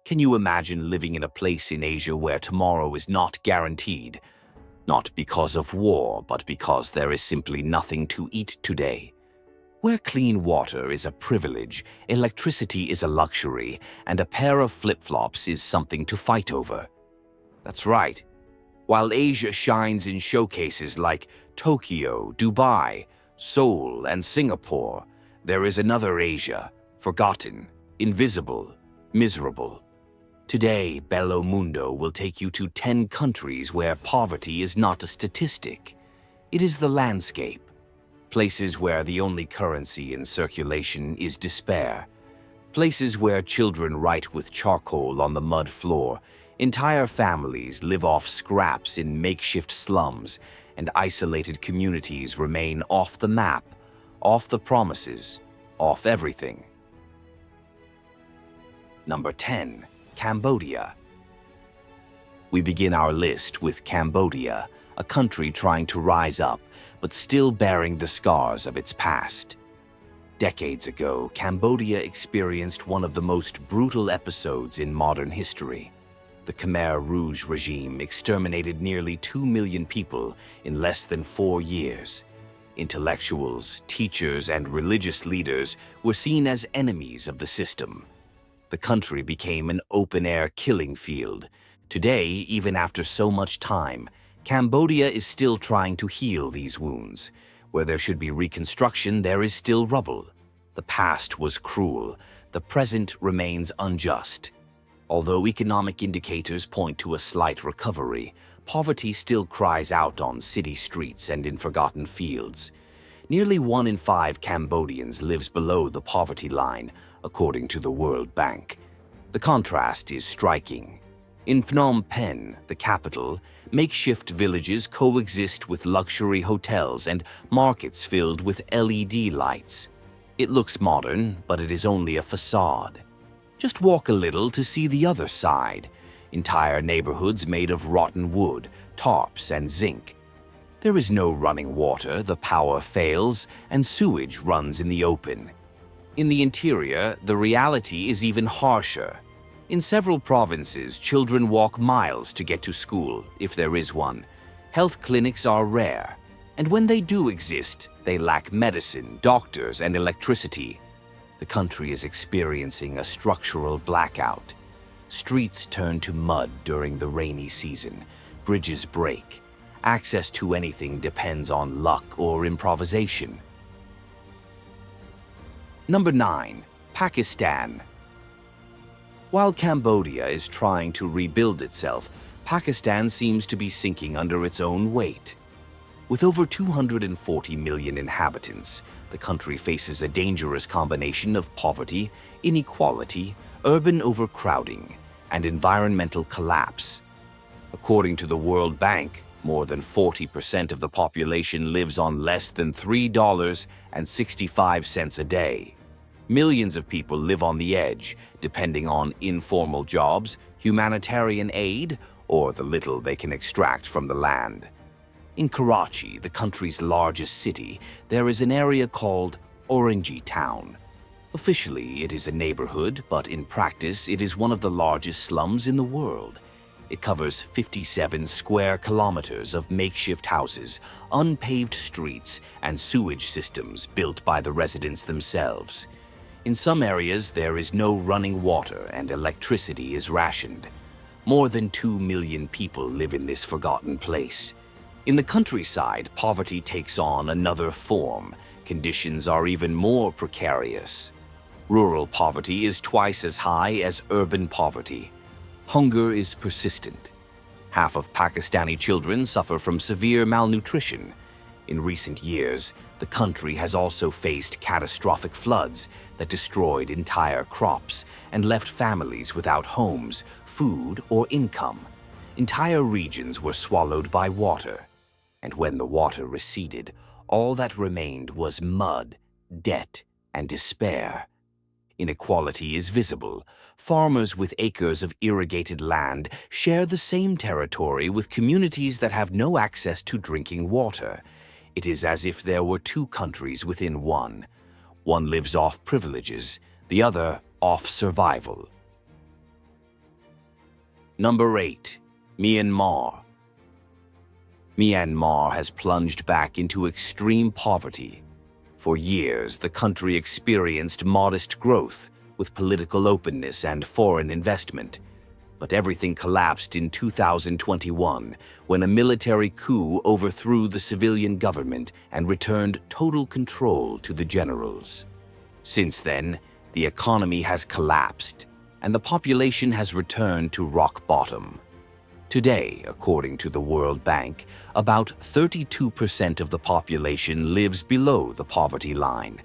Can you imagine living in a place in Asia where tomorrow is not guaranteed? Not because of war, but because there is simply nothing to eat today. Where clean water is a privilege, electricity is a luxury, and a pair of flip-flops is something to fight over. That's right. While Asia shines in showcases like Tokyo, Dubai, Seoul, and Singapore, there is another Asia, forgotten, invisible, miserable. Today, Bello Mundo will take you to 10 countries where poverty is not a statistic. It is the landscape. Places where the only currency in circulation is despair. Places where children write with charcoal on the mud floor. Entire families live off scraps in makeshift slums, and isolated communities remain off the map, off the promises, off everything. Number 10. Cambodia. We begin our list with Cambodia, a country trying to rise up, but still bearing the scars of its past. Decades ago, Cambodia experienced one of the most brutal episodes in modern history. The Khmer Rouge regime exterminated nearly 2 million people in less than 4 years. Intellectuals, teachers, and religious leaders were seen as enemies of the system. The country became an open-air killing field. Today, even after so much time, Cambodia is still trying to heal these wounds. Where there should be reconstruction, there is still rubble. The past was cruel. The present remains unjust. Although economic indicators point to a slight recovery, poverty still cries out on city streets and in forgotten fields. Nearly 1 in 5 Cambodians lives below the poverty line, according to the World Bank. The contrast is striking. In Phnom Penh, the capital, makeshift villages coexist with luxury hotels and markets filled with LED lights. It looks modern, but it is only a facade. Just walk a little to see the other side. Entire neighborhoods made of rotten wood, tarps, and zinc. There is no running water, the power fails, and sewage runs in the open. In the interior, the reality is even harsher. In several provinces, children walk miles to get to school, if there is one. Health clinics are rare, and when they do exist, they lack medicine, doctors, and electricity. The country is experiencing a structural blackout. Streets turn to mud during the rainy season. Bridges break. Access to anything depends on luck or improvisation. Number 9. Pakistan. While Cambodia is trying to rebuild itself, Pakistan seems to be sinking under its own weight. With over 240 million inhabitants, the country faces a dangerous combination of poverty, inequality, urban overcrowding, and environmental collapse. According to the World Bank, more than 40% of the population lives on less than $3.65 a day. Millions of people live on the edge, depending on informal jobs, humanitarian aid, or the little they can extract from the land. In Karachi, the country's largest city, there is an area called Orangey Town. Officially, it is a neighborhood, but in practice, it is one of the largest slums in the world. It covers 57 square kilometers of makeshift houses, unpaved streets, and sewage systems built by the residents themselves. In some areas, there is no running water and electricity is rationed. More than 2 million people live in this forgotten place. In the countryside, poverty takes on another form. Conditions are even more precarious. Rural poverty is twice as high as urban poverty. Hunger is persistent. Half of Pakistani children suffer from severe malnutrition. In recent years, the country has also faced catastrophic floods that destroyed entire crops and left families without homes, food, or income. Entire regions were swallowed by water. And when the water receded, all that remained was mud, debt, and despair. Inequality is visible. Farmers with acres of irrigated land share the same territory with communities that have no access to drinking water. It is as if there were 2 countries within one. One lives off privileges, the other off survival. Number 8. Myanmar. Myanmar has plunged back into extreme poverty. For years, the country experienced modest growth with political openness and foreign investment. But everything collapsed in 2021 when a military coup overthrew the civilian government and returned total control to the generals. Since then, the economy has collapsed, and the population has returned to rock bottom. Today, according to the World Bank, about 32% of the population lives below the poverty line,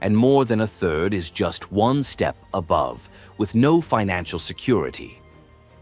and more than a third is just one step above, with no financial security.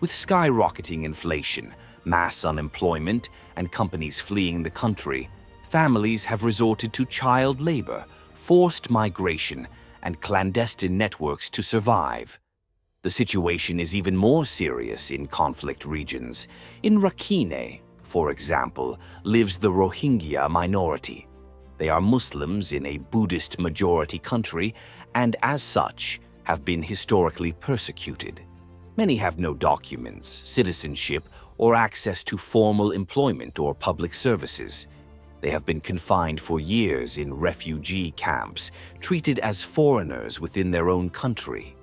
With skyrocketing inflation, mass unemployment, and companies fleeing the country, families have resorted to child labor, forced migration, and clandestine networks to survive. The situation is even more serious in conflict regions. In Rakhine, for example, lives the Rohingya minority. They are Muslims in a Buddhist-majority country and, as such, have been historically persecuted. Many have no documents, citizenship, or access to formal employment or public services. They have been confined for years in refugee camps, treated as foreigners within their own country.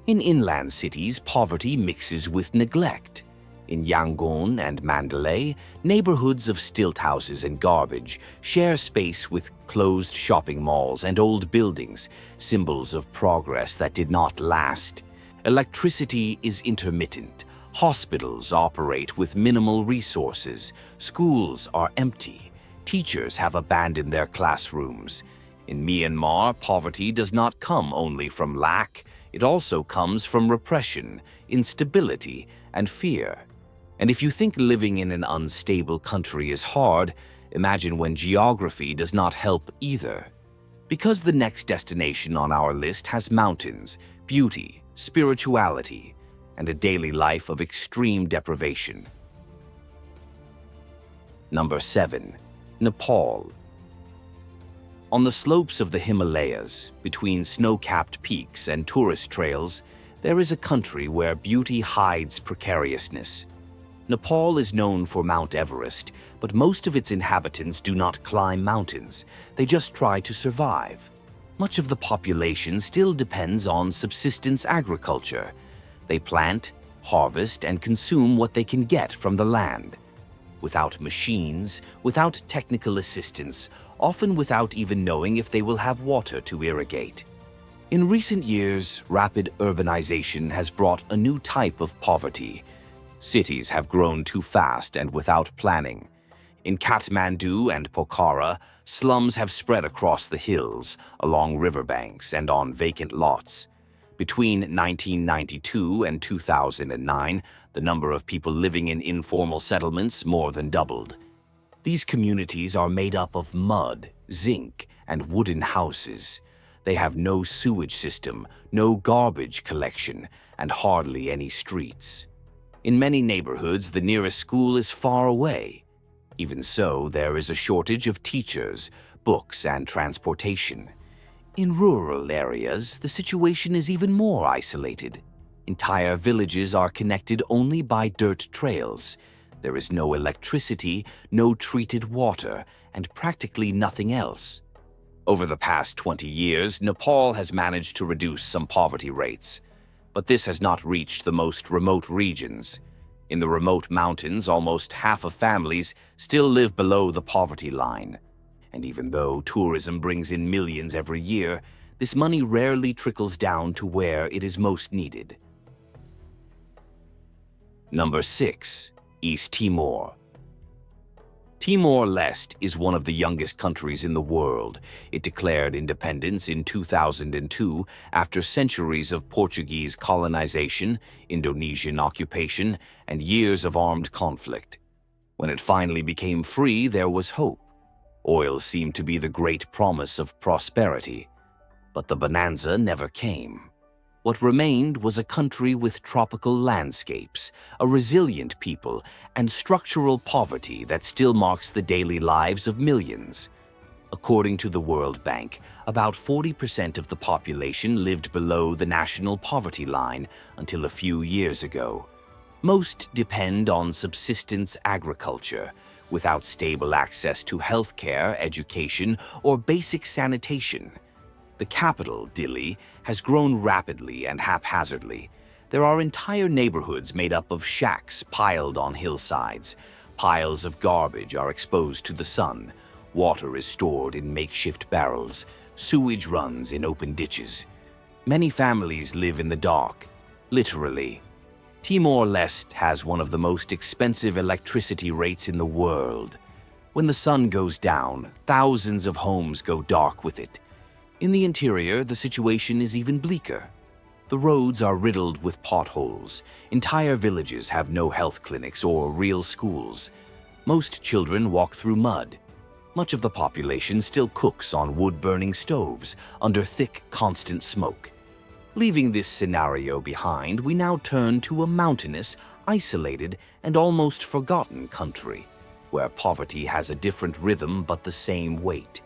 In inland cities, poverty mixes with neglect. In Yangon and Mandalay, neighborhoods of stilt houses and garbage share space with closed shopping malls and old buildings, symbols of progress that did not last. Electricity is intermittent. Hospitals operate with minimal resources. Schools are empty. Teachers have abandoned their classrooms. In Myanmar, poverty does not come only from lack. It also comes from repression, instability, and fear. And if you think living in an unstable country is hard, imagine when geography does not help either. Because the next destination on our list has mountains, beauty, spirituality, and a daily life of extreme deprivation. Number 7. Nepal. On the slopes of the Himalayas, between snow-capped peaks and tourist trails, there is a country where beauty hides precariousness. Nepal is known for Mount Everest, but most of its inhabitants do not climb mountains. They just try to survive. Much of the population still depends on subsistence agriculture. They plant, harvest, and consume what they can get from the land. Without machines, without technical assistance, often without even knowing if they will have water to irrigate. In recent years, rapid urbanization has brought a new type of poverty. Cities have grown too fast and without planning. In Kathmandu and Pokhara, slums have spread across the hills, along riverbanks, and on vacant lots. Between 1992 and 2009, the number of people living in informal settlements more than doubled. These communities are made up of mud, zinc, and wooden houses. They have no sewage system, no garbage collection, and hardly any streets. In many neighborhoods, the nearest school is far away. Even so, there is a shortage of teachers, books, and transportation. In rural areas, the situation is even more isolated. Entire villages are connected only by dirt trails. There is no electricity, no treated water, and practically nothing else. Over the past 20 years, Nepal has managed to reduce some poverty rates, but this has not reached the most remote regions. In the remote mountains, almost half of families still live below the poverty line. And even though tourism brings in millions every year, this money rarely trickles down to where it is most needed. Number 6. East Timor. Timor-Leste is one of the youngest countries in the world. It declared independence in 2002 after centuries of Portuguese colonization, Indonesian occupation, and years of armed conflict. When it finally became free, there was hope. Oil seemed to be the great promise of prosperity, but the bonanza never came. What remained was a country with tropical landscapes, a resilient people, and structural poverty that still marks the daily lives of millions. According to the World Bank, about 40% of the population lived below the national poverty line until a few years ago. Most depend on subsistence agriculture, without stable access to healthcare, education, or basic sanitation. The capital, Dili, has grown rapidly and haphazardly. There are entire neighborhoods made up of shacks piled on hillsides. Piles of garbage are exposed to the sun. Water is stored in makeshift barrels. Sewage runs in open ditches. Many families live in the dark, literally. Timor-Leste has one of the most expensive electricity rates in the world. When the sun goes down, thousands of homes go dark with it. In the interior, the situation is even bleaker. The roads are riddled with potholes. Entire villages have no health clinics or real schools. Most children walk through mud. Much of the population still cooks on wood-burning stoves under thick, constant smoke. Leaving this scenario behind, we now turn to a mountainous, isolated, and almost forgotten country, where poverty has a different rhythm but the same weight.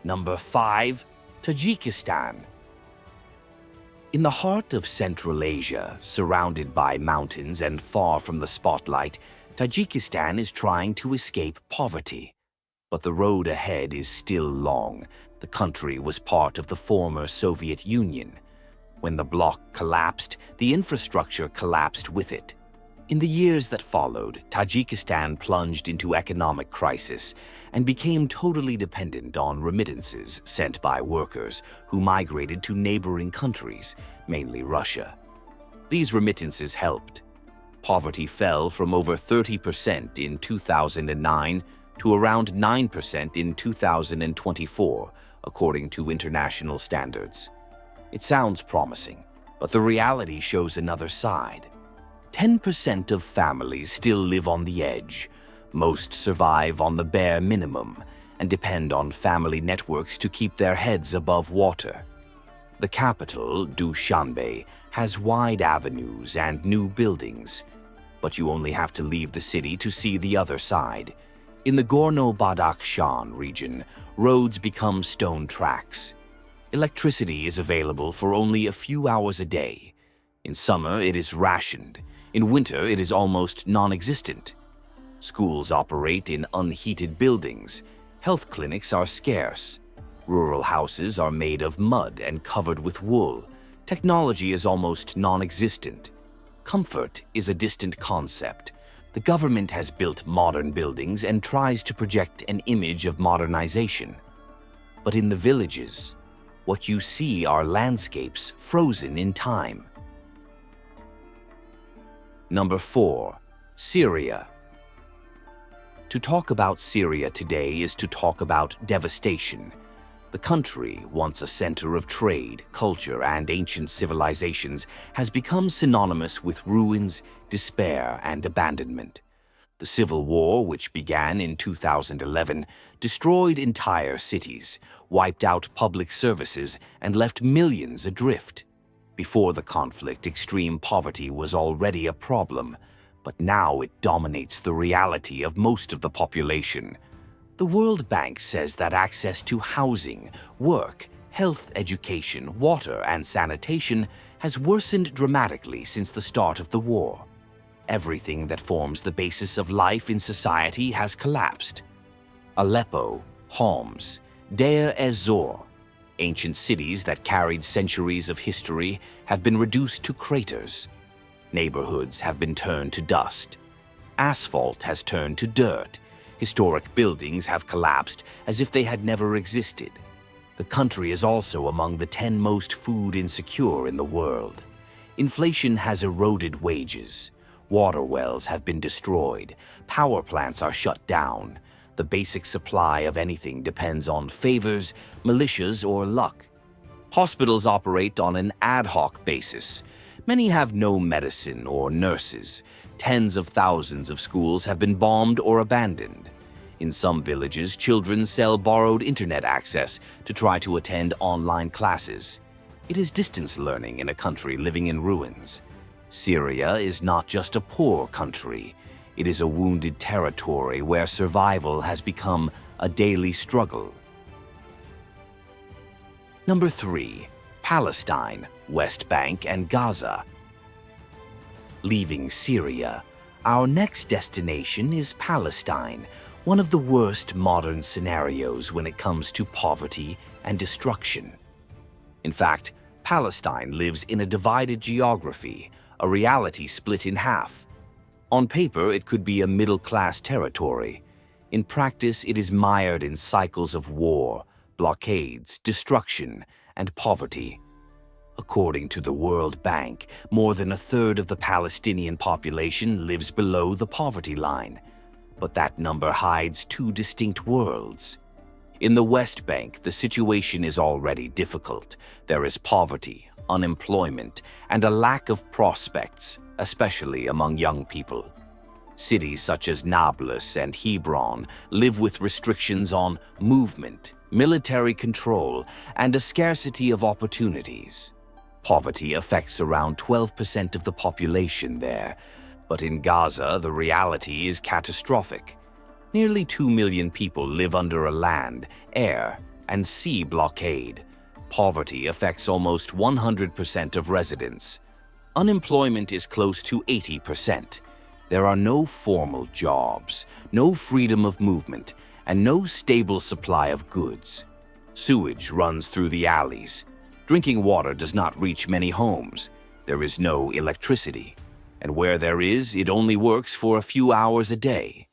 Number 5. Tajikistan. In the heart of Central Asia, surrounded by mountains and far from the spotlight, Tajikistan is trying to escape poverty. But the road ahead is still long. The country was part of the former Soviet Union. When the bloc collapsed, the infrastructure collapsed with it. In the years that followed, Tajikistan plunged into economic crisis and became totally dependent on remittances sent by workers who migrated to neighboring countries, mainly Russia. These remittances helped. Poverty fell from over 30% in 2009 to around 9% in 2024, according to international standards. It sounds promising, but the reality shows another side. 10% of families still live on the edge. Most survive on the bare minimum and depend on family networks to keep their heads above water. The capital, Dushanbe, has wide avenues and new buildings, but you only have to leave the city to see the other side. In the Gorno-Badakhshan region, roads become stone tracks. Electricity is available for only a few hours a day. In summer, it is rationed. In winter, it is almost non-existent. Schools operate in unheated buildings. Health clinics are scarce. Rural houses are made of mud and covered with wool. Technology is almost non-existent. Comfort is a distant concept. The government has built modern buildings and tries to project an image of modernization. But in the villages, what you see are landscapes frozen in time. Number 4. Syria. To talk about Syria today is to talk about devastation. The country, once a center of trade, culture, and ancient civilizations, has become synonymous with ruins, despair, and abandonment. The civil war, which began in 2011, destroyed entire cities, wiped out public services, and left millions adrift. Before the conflict, extreme poverty was already a problem, but now it dominates the reality of most of the population. The World Bank says that access to housing, work, health, education, water, and sanitation has worsened dramatically since the start of the war. Everything that forms the basis of life in society has collapsed. Aleppo, Homs, Deir ez-Zor, ancient cities that carried centuries of history, have been reduced to craters. Neighborhoods have been turned to dust. Asphalt has turned to dirt. Historic buildings have collapsed as if they had never existed. The country is also among the 10 most food insecure in the world. Inflation has eroded wages. Water wells have been destroyed. Power plants are shut down. The basic supply of anything depends on favors, militias, or luck. Hospitals operate on an ad hoc basis. Many have no medicine or nurses. Tens of thousands of schools have been bombed or abandoned. In some villages, children sell borrowed internet access to try to attend online classes. It is distance learning in a country living in ruins. Syria is not just a poor country. It is a wounded territory where survival has become a daily struggle. Number 3. Palestine, West Bank, and Gaza. Leaving Syria, our next destination is Palestine, one of the worst modern scenarios when it comes to poverty and destruction. In fact, Palestine lives in a divided geography, a reality split in half. On paper, it could be a middle-class territory. In practice, it is mired in cycles of war, blockades, destruction, and poverty. According to the World Bank, more than a third of the Palestinian population lives below the poverty line. But that number hides two distinct worlds. In the West Bank, the situation is already difficult. There is poverty, unemployment, and a lack of prospects, especially among young people. Cities such as Nablus and Hebron live with restrictions on movement, military control, and a scarcity of opportunities. Poverty affects around 12% of the population there, but in Gaza, the reality is catastrophic. Nearly 2 million people live under a land, air, and sea blockade. Poverty affects almost 100% of residents. Unemployment is close to 80%. There are no formal jobs, no freedom of movement, and no stable supply of goods. Sewage runs through the alleys. Drinking water does not reach many homes. There is no electricity, and where there is, it only works for a few hours a day.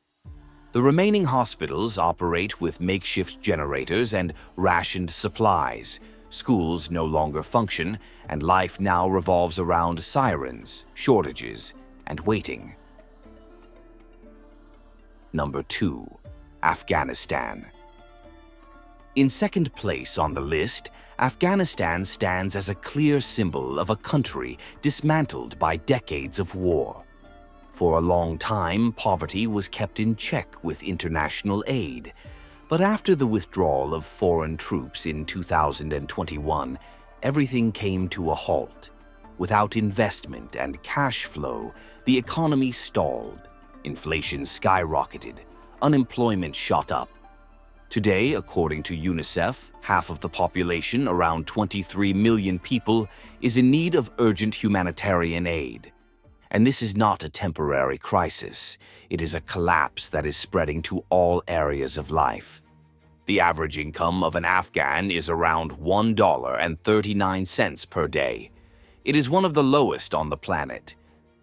The remaining hospitals operate with makeshift generators and rationed supplies. Schools no longer function, and life now revolves around sirens, shortages, and waiting. Number 2. Afghanistan. In second place on the list, Afghanistan stands as a clear symbol of a country dismantled by decades of war. For a long time, poverty was kept in check with international aid. But after the withdrawal of foreign troops in 2021, everything came to a halt. Without investment and cash flow, the economy stalled. Inflation skyrocketed. Unemployment shot up. Today, according to UNICEF, half of the population, around 23 million people, is in need of urgent humanitarian aid. And this is not a temporary crisis. It is a collapse that is spreading to all areas of life. The average income of an Afghan is around $1.39 per day. It is one of the lowest on the planet,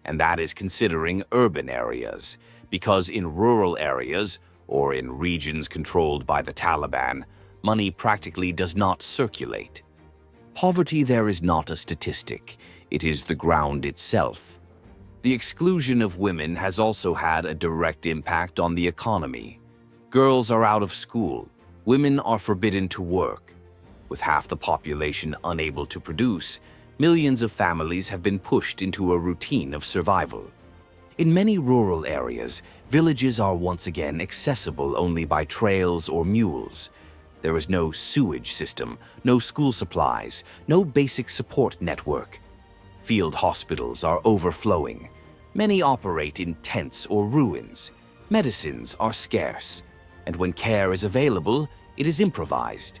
and that is considering urban areas, because in rural areas, or in regions controlled by the Taliban, money practically does not circulate. Poverty there is not a statistic, it is the ground itself. The exclusion of women has also had a direct impact on the economy. Girls are out of school, women are forbidden to work. With half the population unable to produce, millions of families have been pushed into a routine of survival. In many rural areas, villages are once again accessible only by trails or mules. There is no sewage system, no school supplies, no basic support network. Field hospitals are overflowing. Many operate in tents or ruins. Medicines are scarce, and when care is available, it is improvised.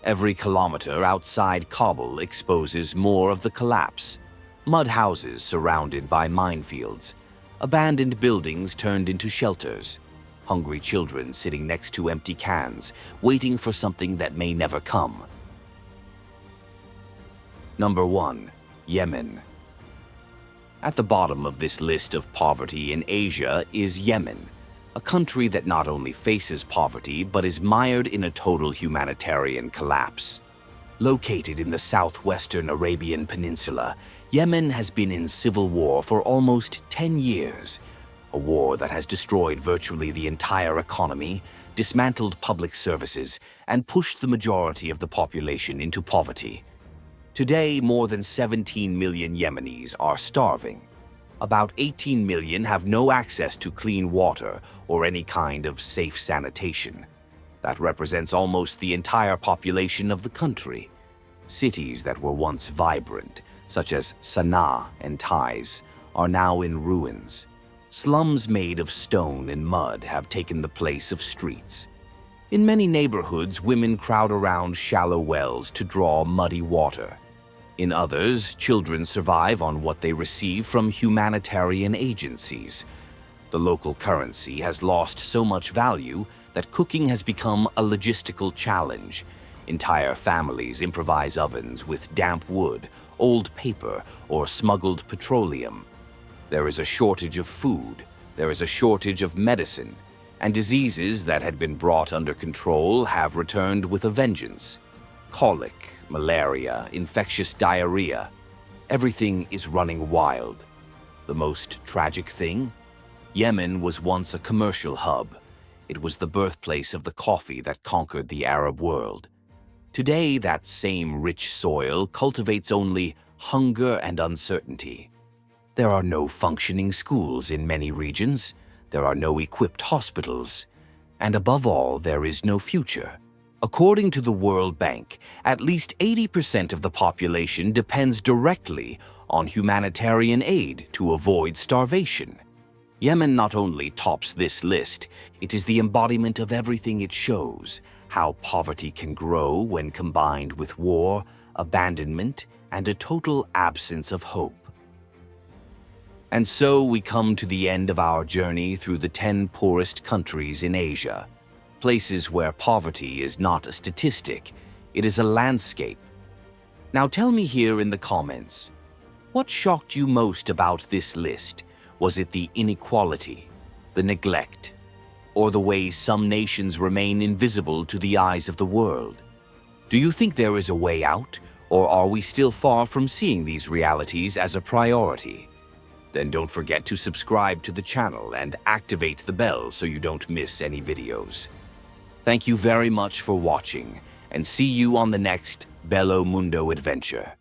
Every kilometer outside Kabul exposes more of the collapse. Mud houses surrounded by minefields. Abandoned buildings turned into shelters. Hungry children sitting next to empty cans, waiting for something that may never come. Number 1. Yemen. At the bottom of this list of poverty in Asia is Yemen, a country that not only faces poverty but is mired in a total humanitarian collapse. Located in the southwestern Arabian Peninsula, Yemen has been in civil war for almost 10 years, a war that has destroyed virtually the entire economy, dismantled public services, and pushed the majority of the population into poverty. Today, more than 17 million Yemenis are starving. About 18 million have no access to clean water or any kind of safe sanitation. That represents almost the entire population of the country. Cities that were once vibrant, such as Sana'a and Taiz, are now in ruins. Slums made of stone and mud have taken the place of streets. In many neighborhoods, women crowd around shallow wells to draw muddy water. In others, children survive on what they receive from humanitarian agencies. The local currency has lost so much value that cooking has become a logistical challenge. Entire families improvise ovens with damp wood, old paper, or smuggled petroleum. There is a shortage of food, there is a shortage of medicine, and diseases that had been brought under control have returned with a vengeance. Colic, malaria, infectious diarrhea. Everything is running wild. The most tragic thing? Yemen was once a commercial hub. It was the birthplace of the coffee that conquered the Arab world. Today, that same rich soil cultivates only hunger and uncertainty. There are no functioning schools in many regions. There are no equipped hospitals. And above all, there is no future. According to the World Bank, at least 80% of the population depends directly on humanitarian aid to avoid starvation. Yemen not only tops this list, it is the embodiment of everything it shows: how poverty can grow when combined with war, abandonment, and a total absence of hope. And so we come to the end of our journey through the 10 poorest countries in Asia, places where poverty is not a statistic, it is a landscape. Now tell me here in the comments, what shocked you most about this list? Was it the inequality, the neglect, or the way some nations remain invisible to the eyes of the world? Do you think there is a way out, or are we still far from seeing these realities as a priority? Then don't forget to subscribe to the channel and activate the bell so you don't miss any videos. Thank you very much for watching, and see you on the next Bello Mundo adventure.